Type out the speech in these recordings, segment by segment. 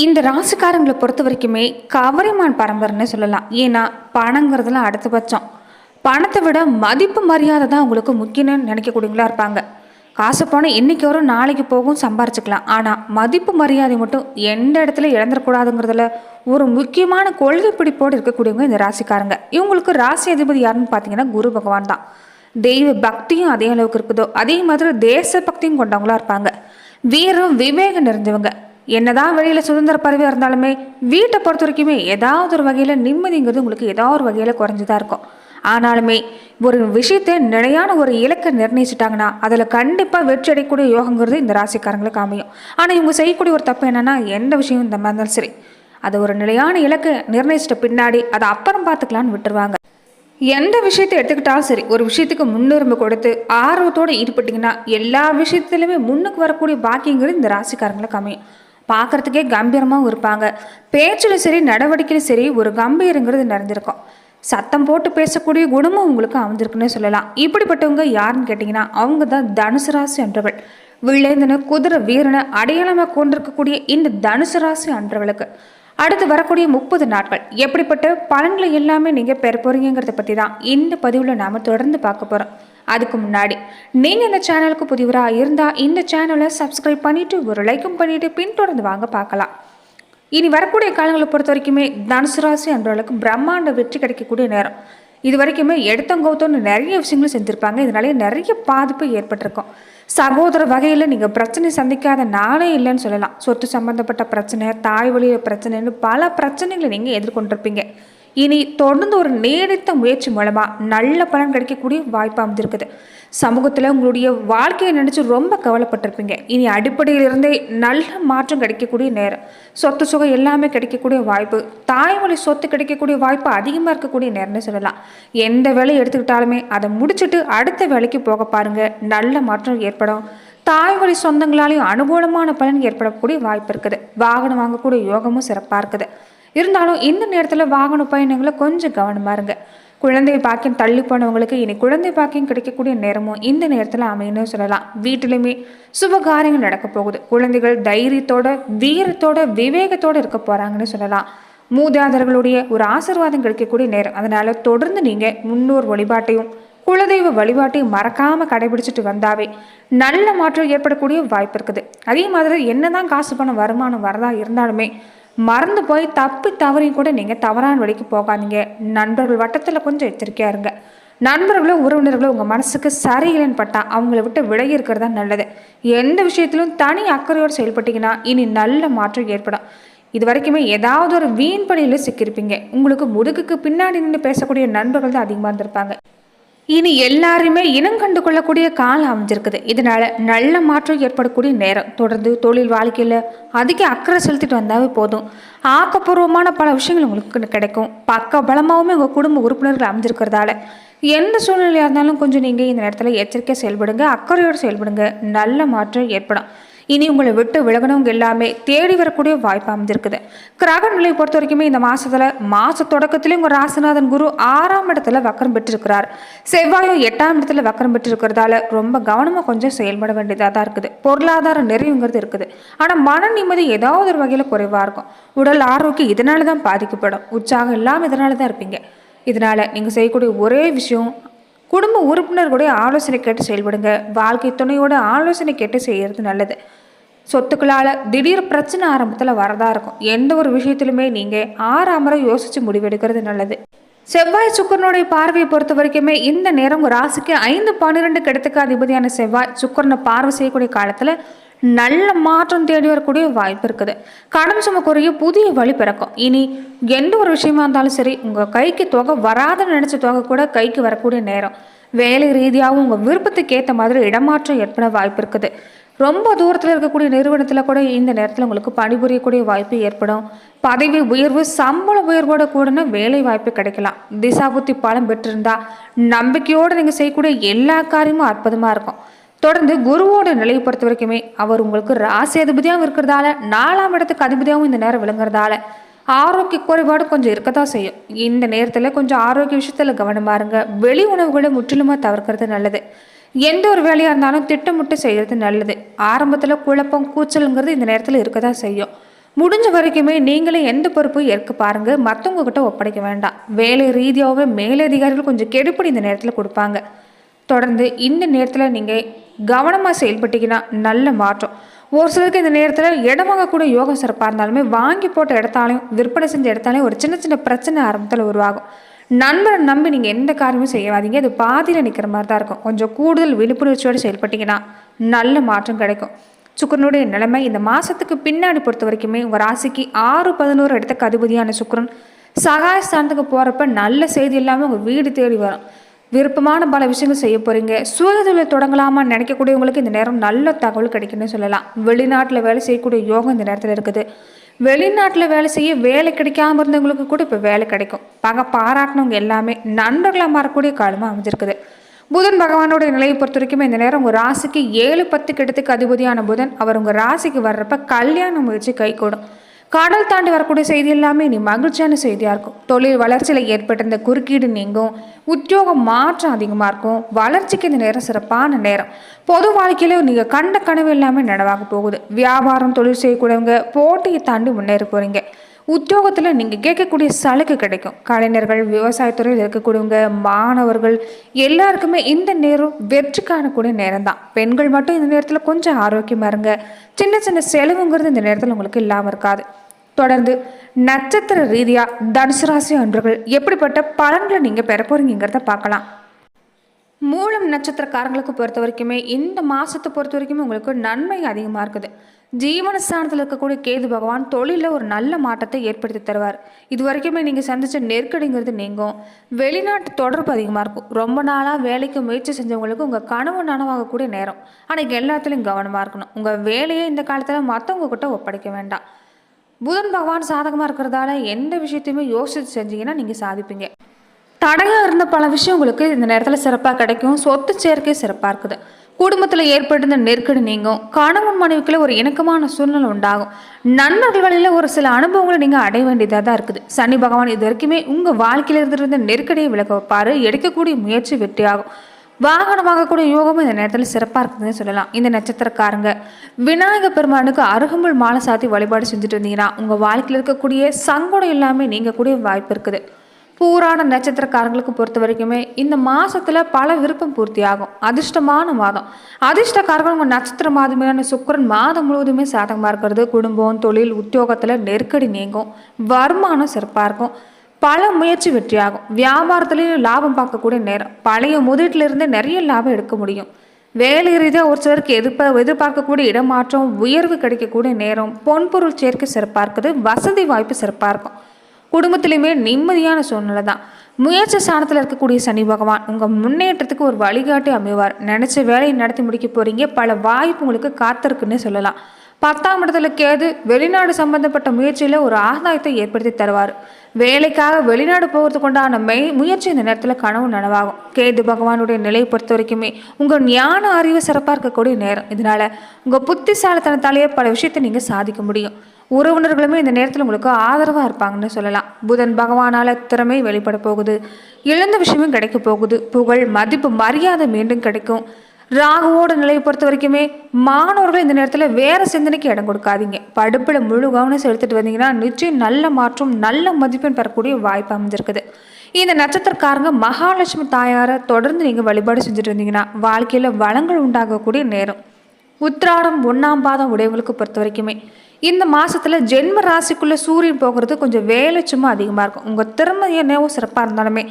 இந்த ராசிக்காரங்களை பொறுத்த வரைக்குமே கவரிமான் பரம்பரைன்னு சொல்லலாம். ஏன்னா பணங்கிறதுலாம் அடுத்த பட்சம். பணத்தை விட மதிப்பு மரியாதை தான் உங்களுக்கு முக்கியம்னு நினைக்கக்கூடியவங்களா இருப்பாங்க. காசு பணம் இன்னைக்கு வரும் நாளைக்கு போகும் சம்பாரிச்சுக்கலாம். ஆனால் மதிப்பு மரியாதை மட்டும் எந்த இடத்துல இழந்துடக்கூடாதுங்கிறதுல ஒரு முக்கியமான கொள்கை பிடிப்போடு இருக்கக்கூடியவங்க இந்த ராசிக்காரங்க. இவங்களுக்கு ராசி அதிபதி யாருன்னு பார்த்தீங்கன்னா குரு பகவான் தான். தெய்வ பக்தியும் அதே அளவுக்கு இருக்குதோ அதே மாதிரி தேச பக்தியும் கொண்டவங்களா இருப்பாங்க. வீரம் விவேகம் நிறைஞ்சவங்க. என்னதான் வெளியில சுதந்திர பறவையாக இருந்தாலுமே வீட்டை பொறுத்த வரைக்குமே ஏதாவது ஒரு வகையில் நிம்மதிங்கிறது உங்களுக்கு ஏதாவது ஒரு வகையில் குறைஞ்சுதான் இருக்கும். ஆனாலுமே ஒரு விஷயத்தை நிலையான ஒரு இலக்கை நிர்ணயிச்சிட்டாங்கன்னா அதில் கண்டிப்பாக வெற்றி அடையக்கூடிய யோகங்கிறது இந்த ராசிக்காரங்களுக்கு அமையும். ஆனால் இவங்க செய்யக்கூடிய ஒரு தப்பு என்னன்னா எந்த விஷயம் இந்த மாதிரி இருந்தாலும் சரி அதை ஒரு நிலையான இலக்கை நிர்ணயிச்சிட்ட பின்னாடி அதை அப்புறம் பார்த்துக்கலான்னு விட்டுருவாங்க. எந்த விஷயத்தை எடுத்துக்கிட்டாலும் சரி ஒரு விஷயத்துக்கு முன்னுரிமை கொடுத்து ஆர்வத்தோடு ஈடுபட்டிங்கன்னா எல்லா விஷயத்துலையுமே முன்னுக்கு வரக்கூடிய பாக்கியங்கிறது இந்த ராசிக்காரங்களுக்கு அமையும். பார்க்குறதுக்கே கம்பீரமாகவும் இருப்பாங்க. பேச்சிலும் சரி நடவடிக்கையிலும் சரி ஒரு கம்பீரங்கிறது நிறைஞ்சிருக்கும். சத்தம் போட்டு பேசக்கூடிய குணமும் உங்களுக்கு அமைஞ்சிருக்குன்னு சொல்லலாம். இப்படிப்பட்டவங்க யாருன்னு கேட்டிங்கன்னா அவங்க தான் தனுசு ராசி அன்றவள். வில்லேந்தன குதிரை வீரனை அடையாளமாக கொண்டிருக்கக்கூடிய இந்த தனுசு ராசி அன்றவளுக்கு அடுத்து வரக்கூடிய 30 நாட்கள் எப்படிப்பட்ட பலன்களை எல்லாமே நீங்கள் பெற போறீங்கிறத பற்றி தான் இந்த பதிவில் நாம் தொடர்ந்து பார்க்க போகிறோம். அதுக்கு முன்னாடி நீங்கள் இந்த சேனலுக்கு புதியவராக இருந்தால் இந்த சேனலை சப்ஸ்கிரைப் பண்ணிவிட்டு ஒரு லைக்கும் பண்ணிவிட்டு பின்தொடர்ந்து வாங்க பார்க்கலாம். இனி வரக்கூடிய காலங்களை பொறுத்த வரைக்குமே தனுசு ராசி அன்றவர்களுக்கு பிரம்மாண்ட வெற்றி கிடைக்கக்கூடிய நேரம். இது வரைக்குமே எடுத்தங்கோத்தோன்னு நிறைய விஷயங்களும் செஞ்சுருப்பாங்க. இதனாலே நிறைய பாதிப்பு ஏற்பட்டிருக்கும். சகோதர வகையில் நீங்கள் பிரச்சனை சந்திக்காத நாளே இல்லைன்னு சொல்லலாம். சொத்து சம்பந்தப்பட்ட பிரச்சனை, தாய் வழியில் பிரச்சனைன்னு பல பிரச்சனைகளை நீங்கள் எதிர்கொண்டிருப்பீங்க. இனி தொடர்ந்து ஒரு நீடித்த முயற்சி மூலமாக நல்ல பலன் கிடைக்கக்கூடிய வாய்ப்பு அமைஞ்சிருக்குது. சமூகத்தில் உங்களுடைய வாழ்க்கையை நினச்சி ரொம்ப கவலைப்பட்டிருப்பீங்க. இனி அடிப்படையிலிருந்தே நல்ல மாற்றம் கிடைக்கக்கூடிய நேரம். சொத்து சுகம் எல்லாமே கிடைக்கக்கூடிய வாய்ப்பு, தாய்மொழி சொத்து கிடைக்கக்கூடிய வாய்ப்பு அதிகமாக இருக்கக்கூடிய நேரம்னு சொல்லலாம். எந்த வேலையை எடுத்துக்கிட்டாலுமே அதை முடிச்சுட்டு அடுத்த வேலைக்கு போக பாருங்கள், நல்ல மாற்றம் ஏற்படும். தாய்மொழி சொந்தங்களாலையும் அனுகூலமான பலன் ஏற்படக்கூடிய வாய்ப்பு இருக்குது. வாகனம் வாங்கக்கூடிய யோகமும் சிறப்பாக இருக்குது. இருந்தாலும் இந்த நேரத்தில் வாகன பயணங்களை கொஞ்சம் கவனமாக இருங்க. குழந்தை பாக்கியம் தள்ளி போனவங்களுக்கு இனி குழந்தை பாக்கியம் கிடைக்கக்கூடிய நேரமும் இந்த நேரத்தில் அமையணும்னு சொல்லலாம். வீட்டிலுமே சுபகாரியங்கள் நடக்க போகுது. குழந்தைகள் தைரியத்தோட வீரத்தோட விவேகத்தோடு இருக்க போகிறாங்கன்னு சொல்லலாம். மூதாதையர்களுடைய ஒரு ஆசீர்வாதம் கிடைக்கக்கூடிய நேரம். அதனால் தொடர்ந்து நீங்கள் முன்னோர் வழிபாட்டையும் குலதெய்வ வழிபாட்டையும் மறக்காமல் கடைபிடிச்சிட்டு வந்தாவே நல்ல மாற்றம் ஏற்படக்கூடிய வாய்ப்பு இருக்குது. அதே மாதிரி என்னதான் காசு பணம் வருமானம் வரதா இருந்தாலுமே மறந்து போய் தப்பி தவறி கூட நீங்கள் தவறான வழிக்கு போகாதீங்க. நண்பர்கள் வட்டத்தில் கொஞ்சம் எச்சரிக்கையாக இருங்க. நண்பர்களோ உறவினர்களோ உங்கள் மனசுக்கு சரியில்லைன்னு பட்டால் அவங்கள விட்டு விலகி இருக்கிறது தான் நல்லது. எந்த விஷயத்திலும் தனி அக்கறையோடு செயல்பட்டீங்கன்னா இனி நல்ல மாற்றம் ஏற்படும். இது வரைக்குமே ஏதாவது ஒரு வீண் பணியில் சிக்கியிருப்பீங்க. உங்களுக்கு முதுகுக்கு பின்னாடி நின்று பேசக்கூடிய நண்பர்கள் தான் அதிகமாக இருந்திருப்பாங்க. இனி எல்லாருமே இனம் கண்டு கொள்ளக்கூடிய காலம் அமைஞ்சிருக்குது. இதனால நல்ல மாற்றம் ஏற்படக்கூடிய நேரம். தொடர்ந்து தொழில் வாழ்க்கையில் அதிக அக்கறை செலுத்திட்டு வந்தாவே போதும். ஆக்கப்பூர்வமான பல விஷயங்கள் உங்களுக்கு கிடைக்கும். பக்க பலமாகவுமே உங்கள் குடும்ப உறுப்பினர்கள் அமைஞ்சிருக்கிறதால எந்த சூழ்நிலையாக இருந்தாலும் கொஞ்சம் நீங்கள் இந்த நேரத்தில் எச்சரிக்கை செயல்படுங்க, அக்கறையோடு செயல்படுங்க. நல்ல மாற்றம் ஏற்படும். இனி உங்களை விட்டு விலகணவங்க எல்லாமே தேடி வரக்கூடிய வாய்ப்பு அமைஞ்சிருக்குது. கிரக நிலையை பொறுத்த வரைக்குமே இந்த மாச தொடக்கத்திலேயும் உங்கள் ராசிநாதன் குரு 6ஆம் இடத்துல வக்கரம் பெற்றிருக்கிறார். செவ்வாயும் 8ஆம் இடத்துல வக்கரம் பெற்றிருக்கிறதால ரொம்ப கவனமாக கொஞ்சம் செயல்பட வேண்டியதாக தான் இருக்குது. பொருளாதார நிறைவுங்கிறது இருக்குது. ஆனால் மன நிம்மதி ஏதாவது ஒரு வகையில் குறைவாக இருக்கும். உடல் ஆரோக்கியம் இதனால தான் பாதிக்கப்படும். உற்சாகம் இல்லாமல் இதனால தான் இருப்பீங்க. இதனால் நீங்கள் செய்யக்கூடிய ஒரே விஷயம் குடும்ப உறுப்பினர்களுடைய ஆலோசனை கேட்டு செயல்படுங்க. வாழ்க்கை துணையோட ஆலோசனை கேட்டு செய்கிறது நல்லது. சொத்துக்களால் திடீர் பிரச்சனை ஆரம்பத்தில் வரதா இருக்கும். எந்த ஒரு விஷயத்திலுமே நீங்கள் ஆறாமரை யோசித்து முடிவெடுக்கிறது நல்லது. செவ்வாய் சுக்கரனுடைய பார்வையை பொறுத்த வரைக்குமே இந்த நேரம் ஒரு ராசிக்கு 5-12 இடத்துக்கு அதிபதியான செவ்வாய் சுக்கரனை பார்வை செய்யக்கூடிய காலத்தில் நல்ல மாற்றம் தேடி வரக்கூடிய வாய்ப்பு இருக்குது. கடன் சும குறைய புதிய வழி பிறக்கும். இனி எந்த ஒரு விஷயமா இருந்தாலும் சரி உங்கள் கைக்கு தொகை வராதுன்னு நினச்ச தொகை கூட கைக்கு வரக்கூடிய நேரம். வேலை ரீதியாகவும் உங்கள் விருப்பத்துக்கு ஏற்ற மாதிரி இடமாற்றம் ஏற்பட வாய்ப்பு இருக்குது. ரொம்ப தூரத்தில் இருக்கக்கூடிய நிறுவனத்தில் கூட இந்த நேரத்தில் உங்களுக்கு பணிபுரியக்கூடிய வாய்ப்பு ஏற்படும். பதவி உயர்வு, சம்பள உயர்வோட கூடன வேலை வாய்ப்பு கிடைக்கலாம். திசாபுத்தி பலம் பெற்றிருந்தா நம்பிக்கையோடு நீங்கள் செய்யக்கூடிய எல்லா காரியமும் அற்புதமாக இருக்கும். தொடர்ந்து குருவோட நிலையை பொறுத்த வரைக்குமே அவர் உங்களுக்கு ராசி அதிபதியாகவும் இருக்கிறதால 4ஆம் இடத்துக்கு அதிபதியாகவும் இந்த நேரம் விளங்குறதால ஆரோக்கிய குறைபாடு கொஞ்சம் இருக்கத்தான் செய்யும். இந்த நேரத்தில் கொஞ்சம் ஆரோக்கிய விஷயத்தில் கவனமாக இருங்க. வெளி உணவுகளை முற்றிலுமாக தவிர்க்கிறது நல்லது. எந்த ஒரு வேலையாக இருந்தாலும் திட்டமிட்டு செய்கிறது நல்லது. ஆரம்பத்தில் குழப்பம் கூச்சலுங்கிறது இந்த நேரத்தில் இருக்க தான் செய்யும். முடிஞ்ச வரைக்குமே நீங்களே எந்த பொறுப்பும் ஏற்க பாருங்க, மற்றவங்க கிட்ட ஒப்படைக்க வேண்டாம். வேலை ரீதியாகவே மேலதிகாரிகள் கொஞ்சம் கெடுபிடி இந்த நேரத்தில் கொடுப்பாங்க. தொடர்ந்து இந்த நேரத்தில் நீங்கள் கவனமாக செயல்பட்டீங்கன்னா நல்ல மாற்றம். ஒரு சிலருக்கு இந்த நேரத்தில் இடம் வாங்கக்கூடிய யோகம் சிறப்பாக இருந்தாலுமே வாங்கி போட்ட இடத்தாலையும் விற்பனை செஞ்ச இடத்தாலையும் ஒரு சின்ன சின்ன பிரச்சனை ஆரம்பத்தில் உருவாகும். நண்பரை நம்பி நீங்கள் எந்த காரியமும் செய்யாதீங்க. அது பாதியில் நிற்கிற மாதிரி தான் இருக்கும். கொஞ்சம் கூடுதல் விழிப்புணர்ச்சியோடு செயல்பட்டீங்கன்னா நல்ல மாற்றம் கிடைக்கும். சுக்கிரனுடைய நிலைமை இந்த மாதத்துக்கு பின்னாடி பொறுத்த வரைக்குமே உங்கள் ராசிக்கு 6-11 இடத்துக்கு அதிபதியான சுக்கிரன் சகாயஸ்தானத்துக்கு போகிறப்ப நல்ல செய்தி இல்லாமல் உங்கள் வீடு தேடி வரும். விருப்பமான பல விஷயங்கள் செய்ய போகிறீங்க. சுயதொழில் தொடங்கலாமான்னு நினைக்கக்கூடியவங்களுக்கு இந்த நேரம் நல்ல தகவல் கிடைக்குன்னு சொல்லலாம். வெளிநாட்டில் வேலை செய்யக்கூடிய யோகம் இந்த நேரத்தில் இருக்குது. வெளிநாட்டில் வேலை செய்ய வேலை கிடைக்காம இருந்தவங்களுக்கு கூட இப்போ வேலை கிடைக்கும். பாராட்டினவங்க எல்லாமே நண்பர்களாக மாறக்கூடிய காலமாக அமைஞ்சிருக்குது. புதன் பகவானோட நிலையை பொறுத்த வரைக்கும் இந்த நேரம் உங்கள் ராசிக்கு 7-10 இடத்துக்கு அதிபதியான புதன் அவர் உங்கள் ராசிக்கு வர்றப்ப கல்யாண முயற்சி கைகூடும். கடல் தாண்டி வரக்கூடிய செய்தி எல்லாமே இனி மகிழ்ச்சியான செய்தியாக இருக்கும். தொழில் வளர்ச்சியில் ஏற்பட்டிருந்த குறுக்கீடு நீங்கும். உத்தியோக மாற்றம் அதிகமாக இருக்கும். வளர்ச்சிக்கு இந்த நேரம் சிறப்பான நேரம். பொது வாழ்க்கையில நீங்கள் கண்ட கனவு எல்லாமே நனவாக போகுது. வியாபாரம் தொழில் செய்யக்கூடியவங்க போட்டியை தாண்டி முன்னேறி போகிறீங்க. உத்தியோகத்தில் நீங்கள் கேட்கக்கூடிய சலுகை கிடைக்கும். கலைஞர்கள், விவசாயத்துறையில் இருக்கக்கூடியவங்க, மாணவர்கள் எல்லாருக்குமே இந்த நேரம் வெற்றி காணக்கூடிய நேரம் தான். பெண்கள் மட்டும் இந்த நேரத்தில் கொஞ்சம் ஆரோக்கியமாக இருங்க. சின்ன சின்ன செலவுங்கிறது இந்த நேரத்தில் உங்களுக்கு இல்லாமல் இருக்காது. தொடர்ந்து நட்சத்திர ரீதியாக தனுசு ராசி அன்பர்கள் எப்படிப்பட்ட பலன்களை நீங்கள் பெற போறீங்கிறத பார்க்கலாம். மூலம் நட்சத்திரக்காரங்களுக்கு பொறுத்த வரைக்குமே இந்த மாதத்தை பொறுத்த வரைக்குமே உங்களுக்கு நன்மை அதிகமாக இருக்குது. ஜீவனஸ்தானத்தில் இருக்கக்கூடிய கேது பகவான் தொழிலில் ஒரு நல்ல மாற்றத்தை ஏற்படுத்தி தருவார். இது வரைக்குமே நீங்கள் சந்தித்த நெருக்கடிங்கிறது நீங்கும். வெளிநாட்டு தொடர்பு அதிகமாக இருக்கும். ரொம்ப நாளாக வேலைக்கு முயற்சி செஞ்சவங்களுக்கு உங்கள் கனவு நனவாகக்கூடிய நேரம். ஆனால் எல்லாத்துலேயும் கவனமாக இருக்கணும். உங்கள் வேலையை இந்த காலத்தில் மற்றவங்க கிட்ட ஒப்படைக்க வேண்டாம். புதன் பகவான் சாதகமாக இருக்கிறதால எந்த விஷயத்தையுமே யோசித்து செஞ்சீங்கன்னா நீங்கள் சாதிப்பீங்க. தடையாக இருந்த பல விஷயம் உங்களுக்கு இந்த நேரத்தில் சிறப்பாக கிடைக்கும். சொத்து சேர்க்கை சிறப்பாக இருக்குது. குடும்பத்தில் ஏற்பட்டிருந்த நெருக்கடி நீங்கும். கணவன் மனைவிக்குள்ள ஒரு இணக்கமான சூழ்நிலை உண்டாகும். நண்பர்கள் வழியில் ஒரு சில அனுபவங்களை நீங்கள் அடைய வேண்டியதாக தான் இருக்குது. சனி பகவான் இது வரைக்குமே உங்கள் வாழ்க்கையில் இருந்திருந்த நெருக்கடியை விலக வைப்பார். எடுக்கக்கூடிய முயற்சி வெற்றியாகும். வாகனம் வாங்கக்கூடிய யோகமும் இந்த நேரத்தில் சிறப்பாக இருக்குதுன்னு சொல்லலாம். இந்த நட்சத்திரக்காரங்க விநாயகர் பெருமானுக்கு அருகம்புல் மாலை சாத்தி வழிபாடு செஞ்சுட்டு இருந்தீங்கன்னா உங்கள் வாழ்க்கையில் இருக்கக்கூடிய சங்கடம் எல்லாமே நீங்கக்கூடிய வாய்ப்பு இருக்குது. பூராட நட்சத்திரக்காரங்களுக்கு பொறுத்த வரைக்குமே இந்த மாதத்தில் பல விருப்பம் பூர்த்தி ஆகும். அதிர்ஷ்டமான மாதம். அதிர்ஷ்டக்காரர்கள் உங்கள் நட்சத்திர மாதமான சுக்கிரன் மாதம் முழுவதுமே சாதகமாக இருக்கிறது. குடும்பம், தொழில், உத்தியோகத்தில் நெருக்கடி நீங்கும். வருமானம் சிறப்பாக இருக்கும். பல முயற்சி வெற்றியாகும். வியாபாரத்துலேயும் லாபம் பார்க்கக்கூடிய நேரம். பழைய முதலீட்டிலிருந்து நிறைய லாபம் எடுக்க முடியும். வேலை ரீதியாக ஒரு சிலருக்கு எதிர்பார்க்கக்கூடிய இடமாற்றம், உயர்வு கிடைக்கக்கூடிய நேரம். பொன்பொருள் சேர்க்கை சிறப்பாக இருக்குது. வசதி வாய்ப்பு சிறப்பாக இருக்கும். குடும்பத்திலையுமே நிம்மதியான சூழ்நிலை தான். முயற்சி ஸ்தானத்தில் இருக்கக்கூடிய சனி பகவான் உங்கள் முன்னேற்றத்துக்கு ஒரு வழிகாட்டி அமைவார். நினச்ச வேலையை நடத்தி முடிக்க போகிறீங்க. பல வாய்ப்பு உங்களுக்கு காத்திருக்குன்னு சொல்லலாம். 10ஆம் இடத்துல கேது வெளிநாடு சம்பந்தப்பட்ட முயற்சியில் ஒரு ஆதாயத்தை ஏற்படுத்தி தருவார். வேலைக்காக வெளிநாடு போகிறதுக்கு உண்டான முயற்சி இந்த நேரத்தில் கனவு நனவாகும். கேது பகவானுடைய நிலையை பொறுத்த வரைக்குமே உங்கள் ஞான அறிவு சிறப்பாக இருக்கக்கூடிய நேரம். இதனால் உங்கள் புத்திசாலித்தனத்தாலேயே பல விஷயத்தை நீங்கள் சாதிக்க முடியும். உறவினர்களுமே இந்த நேரத்தில் உங்களுக்கு ஆதரவாக இருப்பாங்கன்னு சொல்லலாம். புதன் பகவானால் திறமை வெளிப்பட போகுது. இழந்த விஷயமும் கிடைக்க போகுது. புகழ், மதிப்பு, மரியாதை மீண்டும் கிடைக்கும். ராகுவோட நிலையை பொறுத்த வரைக்குமே மாணவர்கள் இந்த நேரத்தில் வேறு சிந்தனைக்கு இடம் கொடுக்காதீங்க. படிப்பில் முழு கவனம் செலுத்திட்டு வந்தீங்கன்னா நிச்சயம் நல்ல மாற்றம், நல்ல மதிப்பெண் பெறக்கூடிய வாய்ப்பு அமைஞ்சிருக்குது. இந்த நட்சத்திரக்காரங்க மகாலட்சுமி தாயாரை தொடர்ந்து நீங்கள் வழிபாடு செஞ்சுட்டு இருந்தீங்கன்னா வாழ்க்கையில் வளங்கள் உண்டாகக்கூடிய நேரம். உத்திராடம் 1ஆம் பாதம் உடையவங்களுக்கு பொறுத்த வரைக்குமே இந்த மாதத்தில் ஜென்ம ராசிக்குள்ளே சூரியன் போகிறது கொஞ்சம் வேலை சும்மா அதிகமாக இருக்கும். உங்கள் திறமை என்னவோ சிறப்பாக இருந்தாலுமே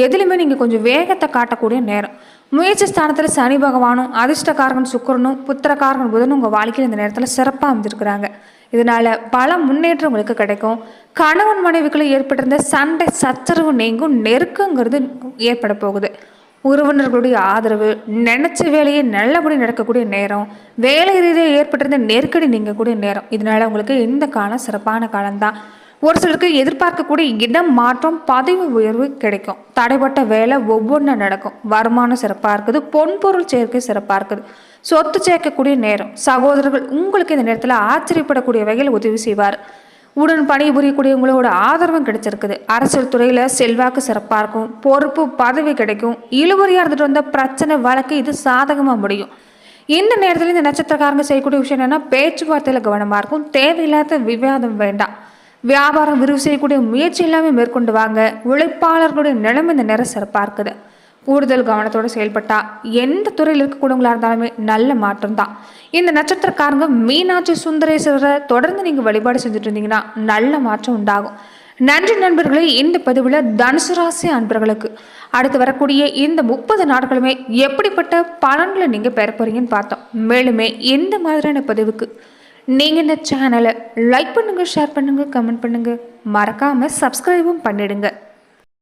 எதுலையுமே நீங்கள் கொஞ்சம் வேகத்தை காட்டக்கூடிய நேரம். முயற்சி ஸ்தானத்தில் சனி பகவானும் அதிர்ஷ்டக்காரகன் சுக்கிரனும் புத்திரக்காரகன் புதனும் உங்கள் வாழ்க்கையில் இந்த நேரத்தில் சிறப்பாக அமைஞ்சிருக்கிறாங்க. இதனால் பல முன்னேற்றம் உங்களுக்கு கிடைக்கும். கணவன் மனைவிக்குள்ளே ஏற்பட்டிருந்த சண்டை சச்சரவு நீங்கும். நெருக்கங்கிறது ஏற்பட போகுது. உறவினர்களுடைய ஆதரவு, நினைச்ச வேலையை நல்லபடி நடக்கக்கூடிய நேரம். வேலை ரீதியாக ஏற்பட்டிருந்த நெருக்கடி நீங்கக்கூடிய நேரம். இதனால் உங்களுக்கு இந்த காலம் சிறப்பான காலம்தான். ஒரு சிலருக்கு எதிர்பார்க்கக்கூடிய இடம் மாற்றம், பதவி உயர்வு கிடைக்கும். தடைப்பட்ட வேலை ஒவ்வொன்றா நடக்கும். வருமானம் சிறப்பாக இருக்குது. பொன்பொருள் சேர்க்கை சிறப்பாக இருக்குது. சொத்து சேர்க்கக்கூடிய நேரம். சகோதரர்கள் உங்களுக்கு இந்த நேரத்தில் ஆச்சரியப்படக்கூடிய வகையில் உதவி செய்வார். உடன் பணிபுரியக்கூடியவங்களோட ஆதரவும் கிடைச்சிருக்குது. அரசியல் துறையில் செல்வாக்கு சிறப்பாக இருக்கும். பொறுப்பு, பதவி கிடைக்கும். இழுவறியாக இருந்துட்டு வந்த பிரச்சனை, வழக்கு இது சாதகமாக முடியும். இந்த நேரத்தில் இந்த நட்சத்திரக்காரங்க செய்யக்கூடிய விஷயம் என்னன்னா, பேச்சுவார்த்தையில் கவனமாக இருக்கும். தேவையில்லாத விவாதம் வேண்டாம். வியாபாரம் விரிவு செய்யக்கூடிய முயற்சி எல்லாமே மேற்கொண்டு வாங்க. உழைப்பாளர்களுடைய நிலைமை இந்த நேரம் சிறப்பாக இருக்குது. கூடுதல் கவனத்தோடு செயல்பட்டா எந்த துறையில் இருக்கக்கூடியவங்களா இருந்தாலுமே நல்ல மாற்றம் தான். இந்த நட்சத்திரக்காரங்க மீனாட்சி சுந்தரேஸ்வரரை தொடர்ந்து நீங்கள் வழிபாடு செஞ்சுட்டு இருந்தீங்கன்னா நல்ல மாற்றம் உண்டாகும். நன்றி நண்பர்களே. இந்த பதிவில் தனுசு ராசி அன்பர்களுக்கு அடுத்து வரக்கூடிய இந்த 30 நாட்களுமே எப்படிப்பட்ட பலன்களை நீங்கள் பெற போறீங்கன்னு பார்த்தோம். மேலுமே இந்த மாதிரியான பதிவுக்கு நீங்கள் இந்த சேனலை லைக் பண்ணுங்கள், ஷேர் பண்ணுங்கள், கமெண்ட் பண்ணுங்கள், மறக்காமல் சப்ஸ்கிரைபும் பண்ணிடுங்க.